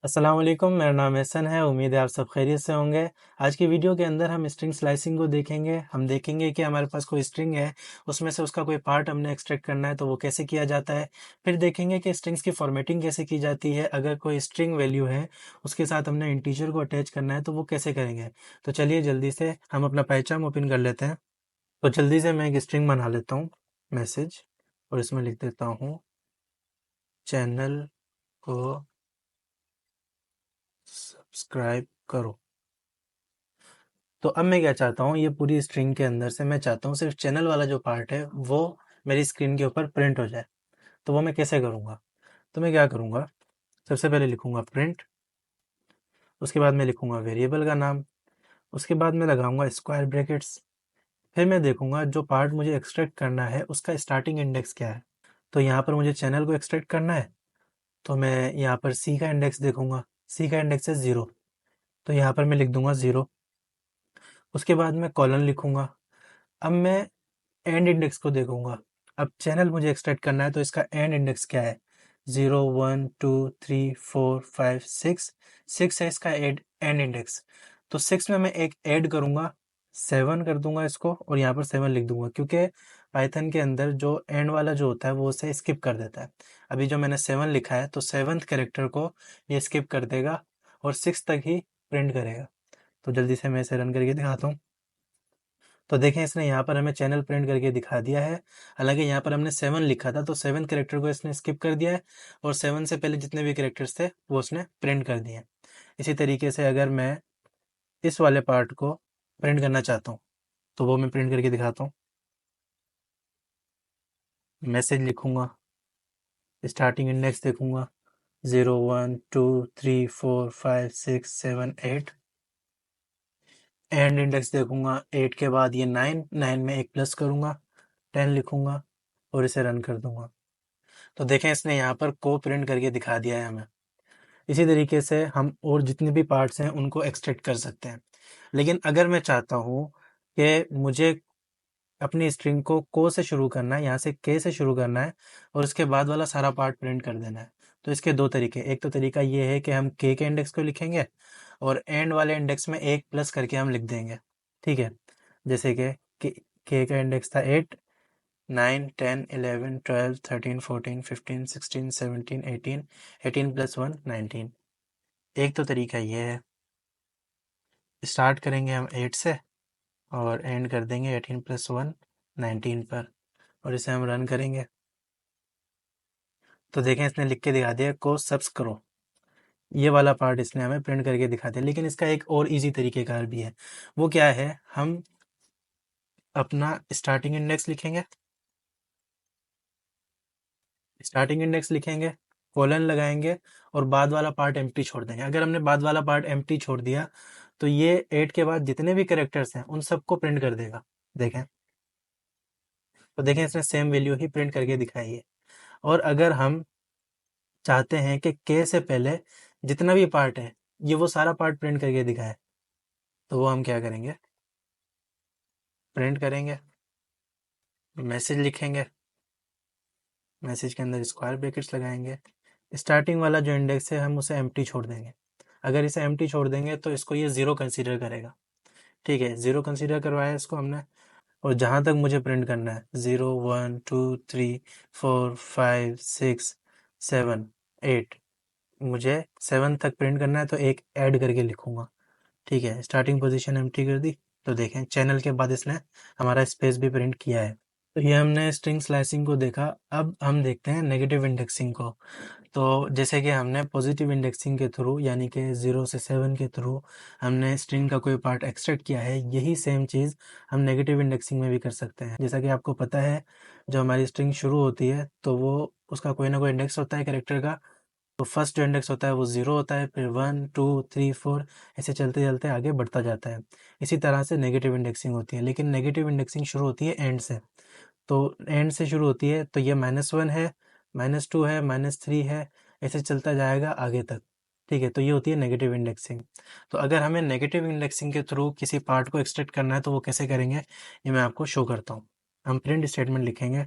अस्सलाम वालेकुम, मेरा नाम एहसन है। उम्मीद है आप सब खैरियत से होंगे। आज की वीडियो के अंदर हम स्ट्रिंग स्लाइसिंग को देखेंगे। हम देखेंगे कि हमारे पास कोई स्ट्रिंग है, उसमें से उसका कोई पार्ट हमने एक्सट्रैक्ट करना है तो वो कैसे किया जाता है। फिर देखेंगे कि स्ट्रिंग्स की फॉर्मेटिंग कैसे की जाती है। अगर कोई स्ट्रिंग वैल्यू है, उसके साथ हमने इंटीजर को अटैच करना है तो वो कैसे करेंगे। तो चलिए जल्दी से हम अपना पैचाम ओपन कर लेते हैं। तो जल्दी से मैं एक स्ट्रिंग बना लेता हूँ, मैसेज, और इसमें लिख देता हूँ चैनल को सब्सक्राइब करो। तो अब मैं क्या चाहता हूँ, ये पूरी स्ट्रिंग के अंदर से मैं चाहता हूँ सिर्फ चैनल वाला जो पार्ट है वो मेरी स्क्रीन के ऊपर प्रिंट हो जाए। तो वो मैं कैसे करूँगा। तो मैं क्या करूँगा, सबसे पहले लिखूँगा प्रिंट, उसके बाद मैं लिखूँगा वेरिएबल का नाम, उसके बाद मैं लगाऊंगा स्क्वायर ब्रैकेट्स। फिर मैं देखूंगा जो पार्ट मुझे एक्सट्रैक्ट करना है उसका स्टार्टिंग इंडेक्स क्या है। तो यहाँ पर मुझे चैनल को एक्सट्रैक्ट करना है, तो मैं यहाँ पर सी का इंडेक्स देखूंगा। सी का इंडेक्स है 0, तो यहाँ पर मैं लिख दूंगा 0। उसके बाद मैं कॉलन लिखूंगा। अब मैं एंड इंडेक्स को देखूंगा। अब चैनल मुझे एक्सट्रैक्ट करना है तो इसका एंड इंडेक्स क्या है, 0 1 2 3 4 5 6। 6 है इसका एंड इंडेक्स। तो 6 में मैं एक ऐड करूंगा, 7 कर दूंगा इसको, और यहाँ पर 7 लिख दूंगा, क्योंकि पाइथन के अंदर जो एंड वाला जो होता है वो उसे स्किप कर देता है। अभी जो मैंने 7 लिखा है तो 7th कैरेक्टर को ये स्किप कर देगा और 6 तक ही प्रिंट करेगा। तो जल्दी से मैं इसे रन करके दिखाता हूँ। तो देखें, इसने यहाँ पर हमें चैनल प्रिंट करके दिखा दिया है। हालांकि यहाँ पर हमने 7 लिखा था तो 7 कैरेक्टर को इसने स्किप कर दिया है, और 7 से पहले जितने भी कैरेक्टर्स थे वो उसने प्रिंट कर दिए। इसी तरीके से अगर मैं इस वाले पार्ट को प्रिंट करना चाहता हूँ तो वो मैं प्रिंट करके दिखाता हूँ। मैसेज लिखूंगा, स्टार्टिंग इंडेक्स देखूंगा, 0 1 2 3 4 5 6 7 8। एंड इंडेक्स देखूंगा, 8 के बाद ये 9, 9 में एक प्लस करूंगा, 10 लिखूंगा और इसे रन कर दूंगा। तो देखें, इसने यहाँ पर को प्रिंट करके दिखा दिया है हमें। इसी तरीके से हम और जितने भी पार्ट्स हैं उनको एक्सट्रैक्ट कर सकते हैं। लेकिन अगर मैं चाहता हूँ कि मुझे अपनी स्ट्रिंग को से शुरू करना है, यहाँ से के से शुरू करना है, और उसके बाद वाला सारा पार्ट प्रिंट कर देना है, तो इसके दो तरीके। एक तो तरीका ये है कि हम के इंडेक्स को लिखेंगे और एंड वाले इंडेक्स में एक प्लस करके हम लिख देंगे। ठीक है, जैसे कि के का इंडेक्स था 8, 9 10 11 12 13 14 15 16 17 18, 18 + 1 19। एक तो तरीका ये है। स्टार्ट करेंगे हम 8 से और एंड कर देंगे 18 + 1 19 पर, और इसे हम रन करेंगे। तो देखें, इसने लिख के दिखा दिया को सब्स करो। ये वाला पार्ट इसने हमें प्रिंट करके दिखा दिया। लेकिन इसका एक और इजी तरीकेकार भी है। वो क्या है, हम अपना स्टार्टिंग इंडेक्स लिखेंगे, कॉलन लगाएंगे, और बाद वाला पार्ट एम्प्टी छोड़ देंगे। अगर हमने बाद वाला पार्ट एम्प्टी छोड़ दिया तो ये 8 के बाद जितने भी कैरेक्टर्स हैं उन सबको प्रिंट कर देगा। देखें, तो देखें, इसने सेम वैल्यू ही प्रिंट करके दिखाई है। और अगर हम चाहते हैं कि के से पहले जितना भी पार्ट है ये वो सारा पार्ट प्रिंट करके दिखाए, तो वो हम क्या करेंगे, प्रिंट करेंगे, मैसेज लिखेंगे, मैसेज के अंदर स्क्वायर ब्रैकेट्स लगाएंगे, स्टार्टिंग वाला जो इंडेक्स है हम उसे एम्प्टी छोड़ देंगे। अगर इसे एम्प्टी छोड़ देंगे तो इसको ये 0 कंसीडर करेगा। ठीक है, 0 कंसीडर करवाया इसको हमने। और जहाँ तक मुझे प्रिंट करना है, 0 1 2 3 4 5 6 7 8, मुझे 7 तक प्रिंट करना है तो एक ऐड करके लिखूंगा। ठीक है, स्टार्टिंग पोजीशन एम्प्टी कर दी। तो देखें, चैनल के बाद इसने हमारा स्पेस भी प्रिंट किया है। तो ये हमने स्ट्रिंग स्लाइसिंग को देखा। अब हम देखते हैं नेगेटिव इंडेक्सिंग को। तो जैसे कि हमने पॉजिटिव इंडेक्सिंग के थ्रू, यानी कि 0 से 7 के थ्रू हमने स्ट्रिंग का कोई पार्ट एक्सट्रैक्ट किया है, यही सेम चीज़ हम नेगेटिव इंडेक्सिंग में भी कर सकते हैं। जैसा कि आपको पता है, जो हमारी स्ट्रिंग शुरू होती है तो वो उसका कोई ना कोई इंडेक्स होता है कैरेक्टर का। तो फर्स्ट जो इंडेक्स होता है वो 0 होता है, फिर 1 2 3 4 ऐसे चलते चलते आगे बढ़ता जाता है। इसी तरह से नेगेटिव इंडेक्सिंग होती है, लेकिन नेगेटिव इंडेक्सिंग शुरू होती है एंड से। तो एंड से शुरू होती है, तो ये -1 है, -2 है, -3 है, ऐसे चलता जाएगा आगे तक। ठीक है, तो ये होती है नेगेटिव इंडेक्सिंग। तो अगर हमें नेगेटिव इंडेक्सिंग के थ्रू किसी पार्ट को एक्सट्रैक्ट करना है तो वो कैसे करेंगे, ये मैं आपको शो करता हूँ। हम प्रिंट स्टेटमेंट लिखेंगे,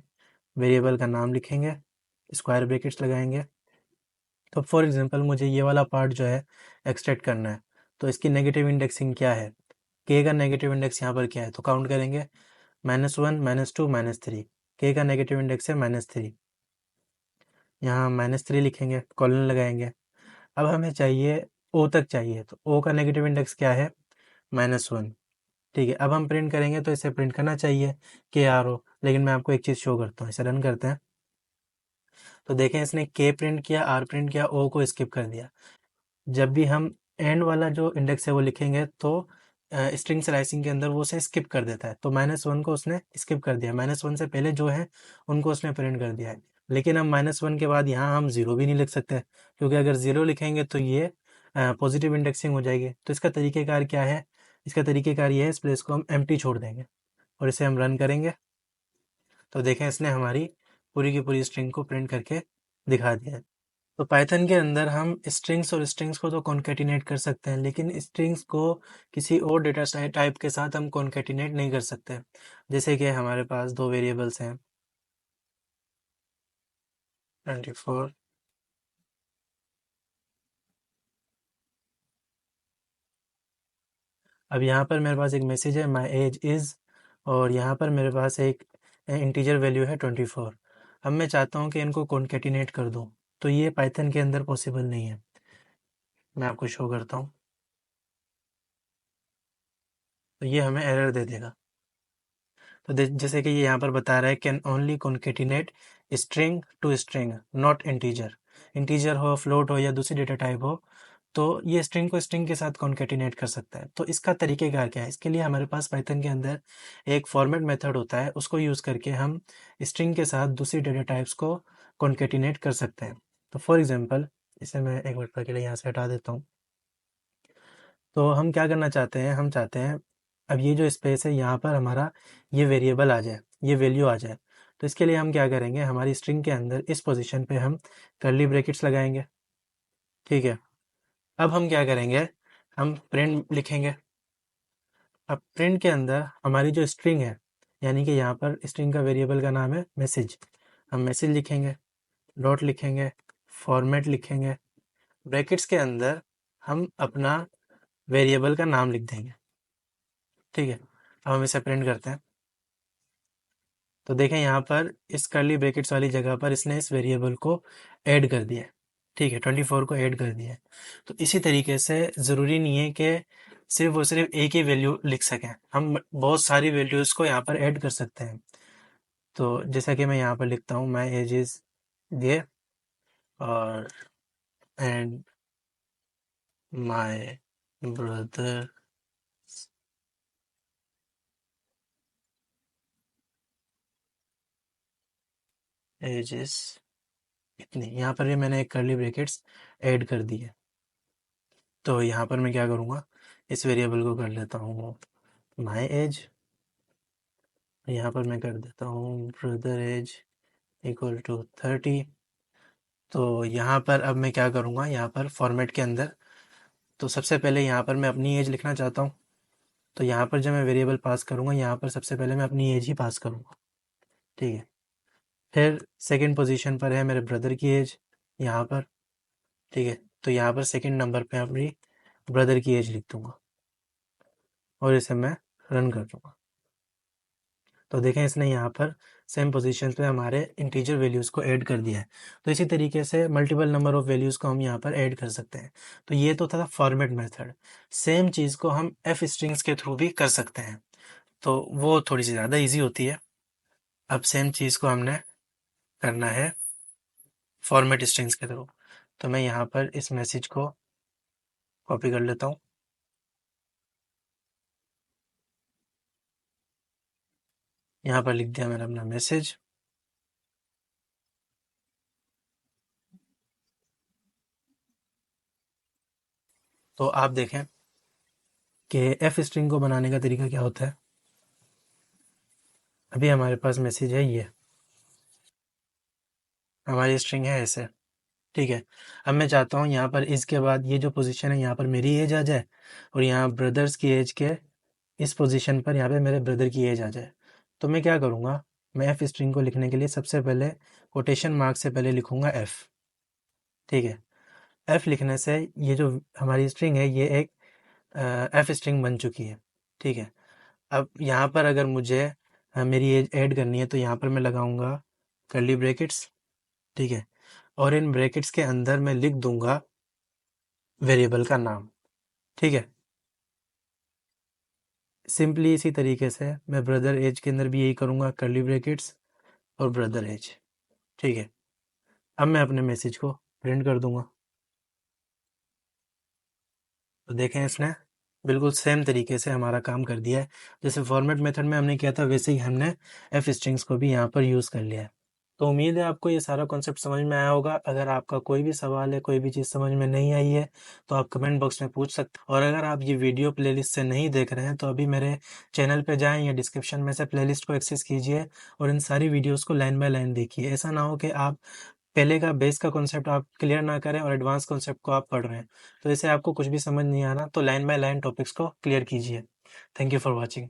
वेरिएबल का नाम लिखेंगे, स्क्वायर ब्रैकेट्स लगाएंगे, तो फॉर एग्जांपल मुझे ये वाला पार्ट जो है एक्सट्रैक्ट करना है, तो इसकी नेगेटिव इंडेक्सिंग क्या है, के का नेगेटिव इंडेक्स यहाँ पर क्या है, तो काउंट करेंगे -1 -2 -3। के का नेगेटिव इंडेक्स है -3, यहाँ -3 लिखेंगे, कॉलन लगाएंगे। अब हमें चाहिए ओ तक चाहिए, तो ओ का नेगेटिव इंडेक्स क्या है, -1। ठीक है, अब हम प्रिंट करेंगे तो इसे प्रिंट करना चाहिए के आर ओ, लेकिन मैं आपको एक चीज़ शो करता हूँ, इसे रन करते हैं। तो देखें इसने के प्रिंट किया, आर प्रिंट किया, ओ को स्किप कर दिया। जब भी हम एंड वाला जो इंडेक्स है वो लिखेंगे तो स्ट्रिंग स्लाइसिंग के अंदर वो उसे स्किप कर देता है, तो -1 को उसने स्किप कर दिया, -1 से पहले जो है उनको उसने प्रिंट कर दिया है। लेकिन हम -1 के बाद यहाँ हम ज़ीरो भी नहीं लिख सकते, क्योंकि अगर ज़ीरो लिखेंगे तो ये पॉजिटिव इंडेक्सिंग हो जाएगी। तो इसका तरीक़ेकार क्या है, इसका तरीक़ेकार ये है, इस प्लेस को हम एम्प्टी छोड़ देंगे और इसे हम रन करेंगे। तो देखें इसने हमारी पूरी की पूरी स्ट्रिंग को प्रिंट करके दिखा दिया है। तो पाइथन के अंदर हम स्ट्रिंग्स और स्ट्रिंग्स को तो कॉन्केटिनेट कर सकते हैं, लेकिन स्ट्रिंग्स को किसी और डेटा टाइप के साथ हम कॉन्केटिनेट नहीं कर सकते। जैसे कि हमारे पास दो वेरिएबल्स हैं 24, अब यहाँ पर मेरे पास एक मैसेज है माई एज इज़, और यहाँ पर मेरे पास एक इंटीजर वैल्यू है 24। अब मैं चाहता हूँ कि इनको कॉन्केटिनेट कर दूँ, तो ये पाइथन के अंदर पॉसिबल नहीं है। मैं आपको शो करता हूँ, तो ये हमें एरर दे देगा। तो जैसे कि ये यहाँ पर बता रहा है can only concatenate string to string not integer, integer हो, फ्लोट हो या दूसरी डेटा टाइप हो, तो ये स्ट्रिंग को स्ट्रिंग के साथ कॉन्केटिनेट कर सकता है। तो इसका तरीकेकार क्या है, इसके लिए हमारे पास पाइथन के अंदर एक फॉर्मेट मेथड होता है, उसको यूज़ करके हम स्ट्रिंग के साथ दूसरी डेटा टाइप्स को कॉन्केटिनेट कर सकते हैं। तो फॉर एग्जाम्पल इसे मैं एक मिनट के लिए यहाँ से हटा देता हूँ। तो हम क्या करना चाहते हैं, हम चाहते हैं अब ये जो स्पेस है यहाँ पर हमारा ये वेरिएबल आ जाए, ये वैल्यू आ जाए। तो इसके लिए हम क्या करेंगे, हमारी स्ट्रिंग के अंदर इस पोजीशन पे हम कर्ली ब्रैकेट्स लगाएंगे। ठीक है, अब हम क्या करेंगे, हम प्रिंट लिखेंगे। अब प्रिंट के अंदर हमारी जो स्ट्रिंग है, यानी कि यहाँ पर स्ट्रिंग का वेरिएबल का नाम है मैसेज, हम मैसेज लिखेंगे, डॉट लिखेंगे, फॉर्मेट लिखेंगे, ब्रैकेट्स के अंदर हम अपना वेरिएबल का नाम लिख देंगे। ठीक है, अब हम इसे प्रिंट करते हैं। तो देखें यहाँ पर इस कर्ली ब्रैकेट्स वाली जगह पर इसने इस वेरिएबल को ऐड कर दिया है। ठीक है, 24 को ऐड कर दिया है। तो इसी तरीके से ज़रूरी नहीं है कि सिर्फ और सिर्फ एक ही वैल्यू लिख सकें, हम बहुत सारी वैल्यूज़ को यहाँ पर ऐड कर सकते हैं। तो जैसा कि मैं यहाँ पर लिखता हूँ माई एज इज़ ये, और and my brother age is इतनी, यहाँ पर भी मैंने एक कर्ली ब्रैकेट्स ऐड कर दी है। तो यहाँ पर मैं क्या करूँगा, इस वेरिएबल को कर लेता हूँ माई एज, यहाँ पर मैं कर देता हूँ ब्रदर एज इक्वल टू 30। तो यहाँ पर अब मैं क्या करूँगा, यहाँ पर फॉर्मेट के अंदर, तो सबसे पहले यहाँ पर मैं अपनी एज लिखना चाहता हूँ। तो यहाँ पर जब मैं वेरिएबल पास करूँगा, यहाँ पर सबसे पहले मैं अपनी एज ही पास करूँगा। ठीक है, फिर सेकंड पोजीशन पर है मेरे ब्रदर की एज यहाँ पर। ठीक है, तो यहाँ पर सेकंड नंबर पे अपनी ब्रदर की एज लिख दूँगा और इसे मैं रन कर दूँगा। तो देखें इसने यहाँ पर सेम पोजीशन पे हमारे इंटीजर वैल्यूज़ को ऐड कर दिया है। तो इसी तरीके से मल्टीपल नंबर ऑफ वैल्यूज़ को हम यहाँ पर ऐड कर सकते हैं। तो ये तो था फॉर्मेट मेथड। सेम चीज़ को हम एफ स्ट्रिंग्स के थ्रू भी कर सकते हैं, तो वो थोड़ी सी ज़्यादा ईजी होती है। अब सेम चीज़ को हमने करना है फॉर्मेट स्ट्रिंग्स के थ्रू। तो मैं यहाँ पर इस मैसेज को कॉपी कर लेता हूँ, यहाँ पर लिख दिया मैंने अपना मैसेज। तो आप देखें कि एफ स्ट्रिंग को बनाने का तरीका क्या होता है। अभी हमारे पास मैसेज है, ये हमारी स्ट्रिंग है ऐसे। ठीक है, अब मैं चाहता हूँ यहाँ पर इसके बाद ये जो पोजीशन है यहाँ पर मेरी एज आ जाए, और यहाँ ब्रदर्स की एज के इस पोजीशन पर यहाँ पे मेरे ब्रदर की एज आ जाए। तो मैं क्या करूँगा, मैं एफ स्ट्रिंग को लिखने के लिए सबसे पहले कोटेशन मार्क से पहले लिखूँगा एफ। ठीक है, एफ लिखने से ये जो हमारी स्ट्रिंग है ये एक एफ स्ट्रिंग बन चुकी है। ठीक है, अब यहाँ पर अगर मुझे मेरी एज ऐड करनी है तो यहाँ पर मैं लगाऊंगा कर्ली ब्रैकेट्स। ठीक है, और इन ब्रैकेट्स के अंदर मैं लिख दूंगा वेरिएबल का नाम। ठीक है, सिंपली इसी तरीके से मैं ब्रदर एज के अंदर भी यही करूंगा, कर्ली ब्रैकेट्स और ब्रदर एज। ठीक है, अब मैं अपने मैसेज को प्रिंट कर दूंगा। तो देखें, इसने बिल्कुल सेम तरीके से हमारा काम कर दिया है। जैसे फॉर्मेट मेथड में हमने किया था वैसे ही हमने एफ स्ट्रिंग्स को भी यहाँ पर यूज़ कर लिया है। तो उम्मीद है आपको ये सारा कॉन्सेप्ट समझ में आया होगा। अगर आपका कोई भी सवाल है, कोई भी चीज़ समझ में नहीं आई है तो आप कमेंट बॉक्स में पूछ सकते हैं। और अगर आप ये वीडियो प्लेलिस्ट से नहीं देख रहे हैं तो अभी मेरे चैनल पे जाएं या डिस्क्रिप्शन में से प्लेलिस्ट को एक्सेस कीजिए और इन सारी वीडियोस को लाइन बाय लाइन देखिए। ऐसा ना हो कि आप पहले का बेस का कॉन्सेप्ट आप क्लियर ना करें और एडवांस कॉन्सेप्ट को आप पढ़ रहे हैं, तो ऐसे आपको कुछ भी समझ नहीं आ रहा, तो लाइन बाय लाइन टॉपिक्स को क्लियर कीजिए। Thank you for watching.